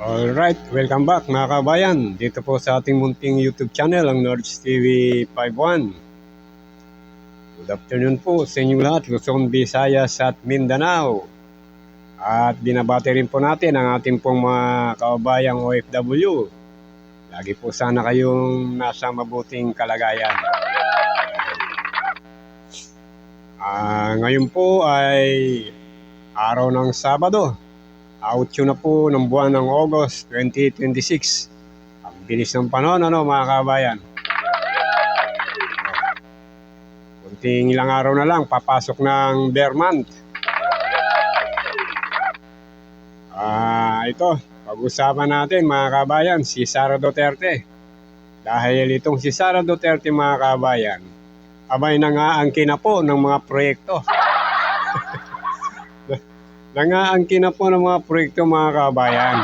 Alright, welcome back mga kabayan. Dito po sa ating munting YouTube channel, ang Nords TV 51. Good afternoon po sa inyong lahat, Luzon, Visayas at Mindanao. At binabati rin po natin ang ating pong mga kababayang OFW. Lagi po sana kayong nasa mabuting kalagayan. Ngayon po ay araw ng Sabado. 8 na po ng buwan ng August 2026. Ang bilis ng panahon, mga kabayan. Kunting ilang araw na lang, papasok ng bear month. Ito, pag-usapan natin mga kabayan, si Sara Duterte. Dahil itong si Sara Duterte mga kabayan, abay nangaangkin na po ng mga proyekto. Nangaangkin na po ng mga proyekto mga kabayan.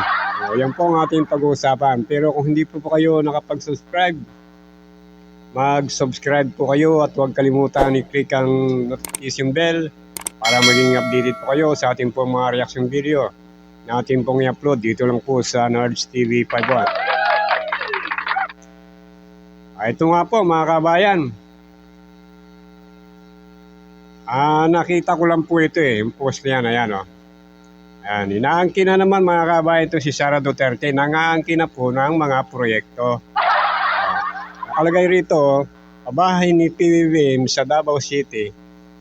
Yan po ang ating pag-uusapan. Pero kung hindi po kayo nakapag-subscribe, mag-subscribe po kayo at huwag kalimutan i-click ang notification bell para maging updated po kayo sa ating po mga reaction video na ating pong i-upload dito lang po sa Nords TV 51. Ito nga po mga kabayan. Nakita ko lang po ito yung post niya na yan. Ayan, inaangkin na naman mga kabayan ito si Sara Duterte. Nangaangkin na po ng mga proyekto. Nakalagay rito, bahay ni PBBM sa Davao City,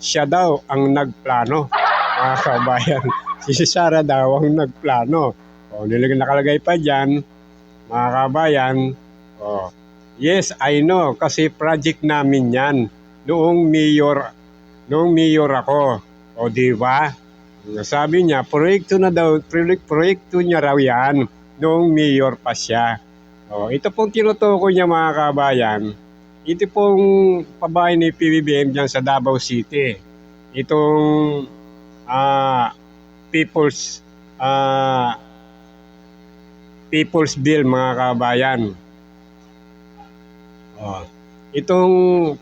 siya daw ang nagplano. Mga kabayan, si Sara daw ang nagplano. Nakalagay pa dyan, mga kabayan, yes, I know, kasi project namin yan. Noong mayor ako. Di ba? Sabi niya, proyekto niya raw yan noong mayor pa siya. Ito pong tinutukoy niya mga kabayan, ito pong pabahay ni PBBM dyan sa Davao City. Itong People's Bill mga kabayan. Itong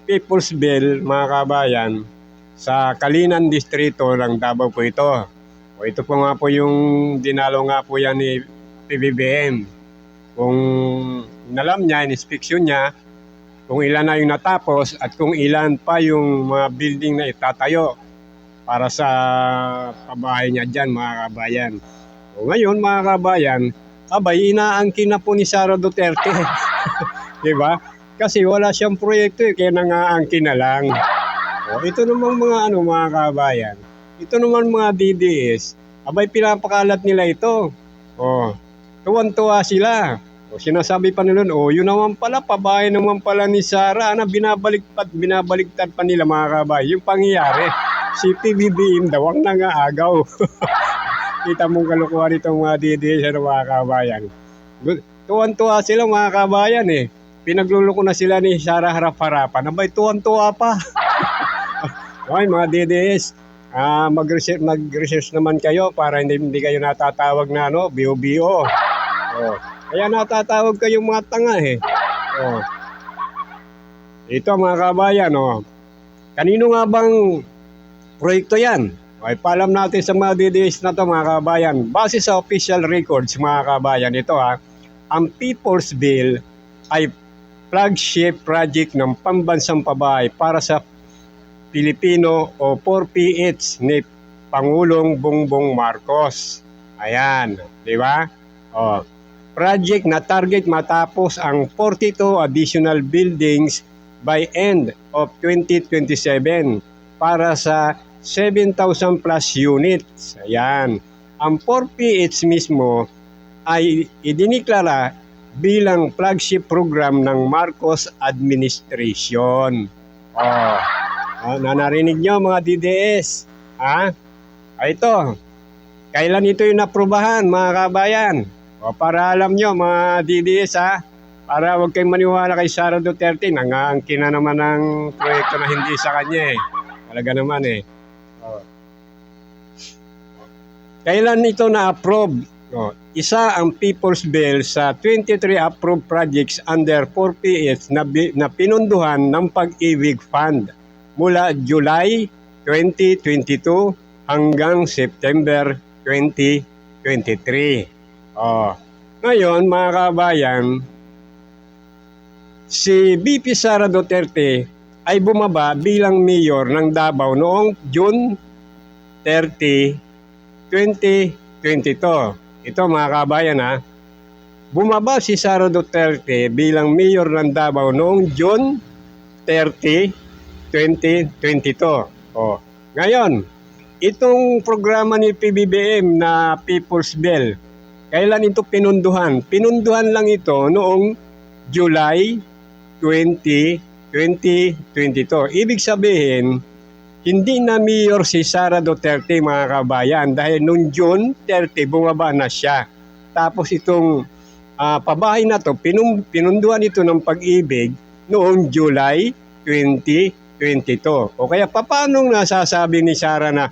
People's Bill mga kabayan, sa Kalinan Distrito ng Davao po ito. Ito po nga po yung dinalo nga po yan ni PBBM. Kung inalam niya, in-inspection niya, kung ilan na yung natapos at kung ilan pa yung mga building na itatayo para sa pabahay niya dyan mga kabayan. Ngayon mga kabayan, abay inaangkin na po ni Sara Duterte. Diba? Kasi wala siyang proyekto kaya nangaangkin na lang. Ito namang mga mga kabayan. Ito naman mga DDS. Abay pinapakalat nila ito. Tuwan-tuwa sila. Sinasabi pa nila, yun naman pala, pabahay naman pala ni Sara na binabaliktad pa nila mga kabayan. Yung pangyayari, si PBBM daw ang nangaagaw. Kita mong kalukuhan itong mga DDS mga kabayan. Tuwan-tuwa sila mga kabayan Pinagluloko na sila ni Sara harap-harapan. Abay tuwan-tuwa pa. Okay, mga DDS, mag-research naman kayo para hindi kayo natatawag na BO-BO. Kaya natatawag kayo mga tanga Ito mga kabayan, kanino nga bang proyekto yan? Paalam natin sa mga DDS na to mga kabayan. Base sa official records mga kabayan, ito ang People's Bill ay flagship project ng pambansang pabahay para sa Pilipino o 4PH ni Pangulong Bongbong Marcos. Ayan, di ba? Project na target matapos ang 42 additional buildings by end of 2027 para sa 7,000 plus units. Ayan. Ang 4PH mismo ay idiniklara bilang flagship program ng Marcos administration. Narinig nyo mga DDS. Ito. Kailan ito yung naprubahan mga kabayan? Para alam nyo mga DDS para huwag kayong maniwala kay Sara Duterte. Nangaangkin na naman ng proyekto na hindi sa kanya Talaga naman Kailan ito na-approve? Isa ang People's Bill sa 23 approved projects under 4PH na pinunduhan ng Pag-ibig Fund mula July 2022 hanggang September 2023. Ngayon, mga kabayan, si VP Sara Duterte ay bumaba bilang mayor ng Davao noong June 30, 2022. Ito mga kabayan ha, bumaba si Sara Duterte bilang mayor ng Davao noong June 30, 2022. Ngayon, itong programa ni PBBM na People's Bill, kailan ito pinunduhan? Pinunduhan lang ito noong July 20, 2022. Ibig sabihin, hindi na mayor si Sara Duterte mga kabayan dahil noong June 30 bumaba na siya. Tapos itong pabahay na to, pinunduhan ito ng pag-ibig noong July 2022. O kaya paano nasasabi ni Sara na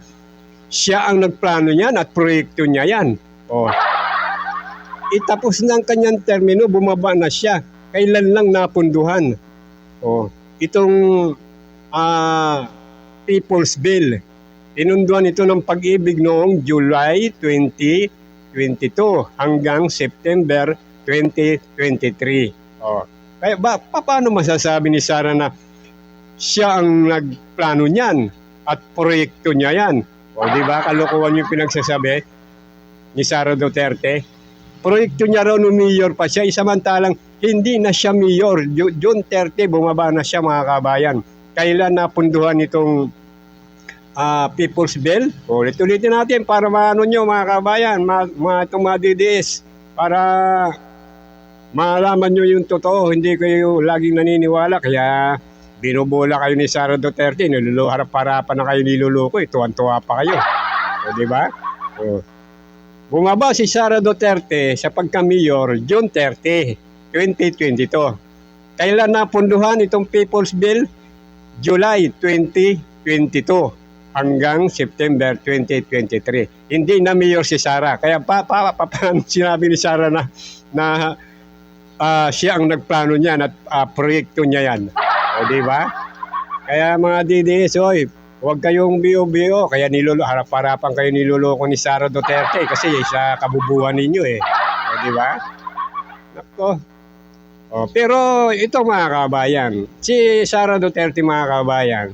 siya ang nagplano niyan at proyekto niya yan? Itapos na ang kanyang termino, bumaba na siya. Kailan lang napunduhan? Itong People's Bill. Pinunduhan ito ng pag-ibig noong July 2022 hanggang September 2023. Kaya paano masasabi ni Sara na siya ang nagplano niyan at proyekto niya yan? Di ba kalokohan yung pinagsasabi ni Sara Duterte? Proyekto niya raw nung mayor pa siya, samantalang hindi na siya mayor. June 30 bumaba na siya mga kabayan. Kailan napunduhan itong People's Bill? Ulit-ulitin natin para maano nyo mga kabayan, itong mga DDS, para malaman nyo yung totoo. Hindi kayo laging naniniwala, kaya binubola kayo ni Sara Duterte, harap-harapan na kayo niluloko, tuwan-tuwa pa kayo. Di ba? Bumaba si Sara Duterte sa pagka-mayor June 30, 2022. Kailan napunduhan itong People's Bill? July 2022 hanggang September 2023. Hindi na mayor si Sara. Kaya paano sinabi ni Sara na siya ang nagplano niyan at proyekto niya yan? Di ba? Kaya mga DDS, huwag kayong biyo-biyo. Kaya harap-harapan kayo niloloko ni Sara Duterte kasi sa kabubuhan ninyo di ba? Nako. Pero ito mga kabayan, si Sara Duterte mga kabayan,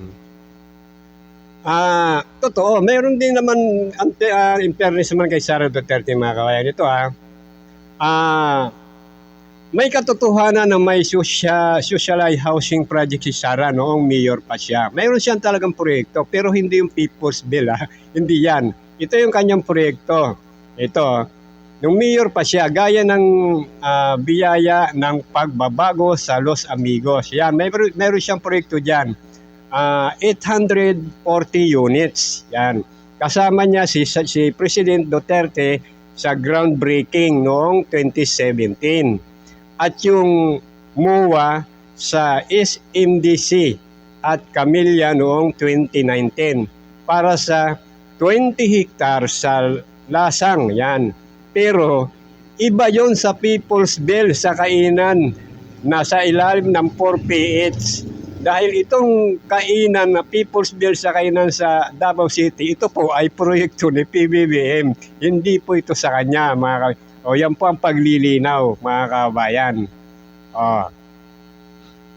totoo, mayroon din naman in fairness naman kay Sara Duterte mga kabayan. Ito may katotohanan na may socialized housing project si Sara noong mayor pa siya. Mayroon siyang talagang proyekto pero hindi yung People's Bill. Hindi yan. Ito yung kanyang proyekto. Ito, nung mayor pa siya, gaya ng biyaya ng pagbabago sa Los Amigos. Yan, mayroon siyang proyekto dyan. 840 units. Yan. Kasama niya si President Duterte sa groundbreaking noong 2017. At yung MOA sa SMDC at Camilla noong 2019 para sa 20 hectares sa Lasang. Yan. Pero iba yon sa People's Bill sa kainan na sa ilalim ng 4PH. Dahil itong kainan na People's Bill sa kainan sa Davao City, ito po ay proyekto ni PBBM. Hindi po ito sa kanya mga yan po ang paglilinaw mga kabayan.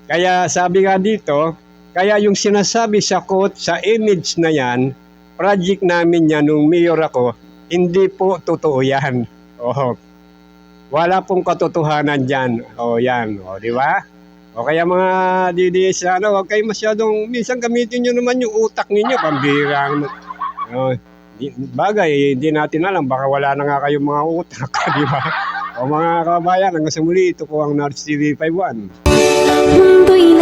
Kaya sabi nga dito, kaya yung sinasabi sa quote, sa image na yan, project namin yan nung mayor ako, hindi po totoo yan. Wala pong katotohanan dyan. Yan. Di ba? Kaya mga DDS, huwag kayo masyadong, minsan gamitin nyo naman yung utak ninyo, pambira naman. Bagay, hindi natin alam, baka wala na nga kayong mga utak, di ba? Mga kabayan, hanggang sa muli, ito po ang Nards TV 51.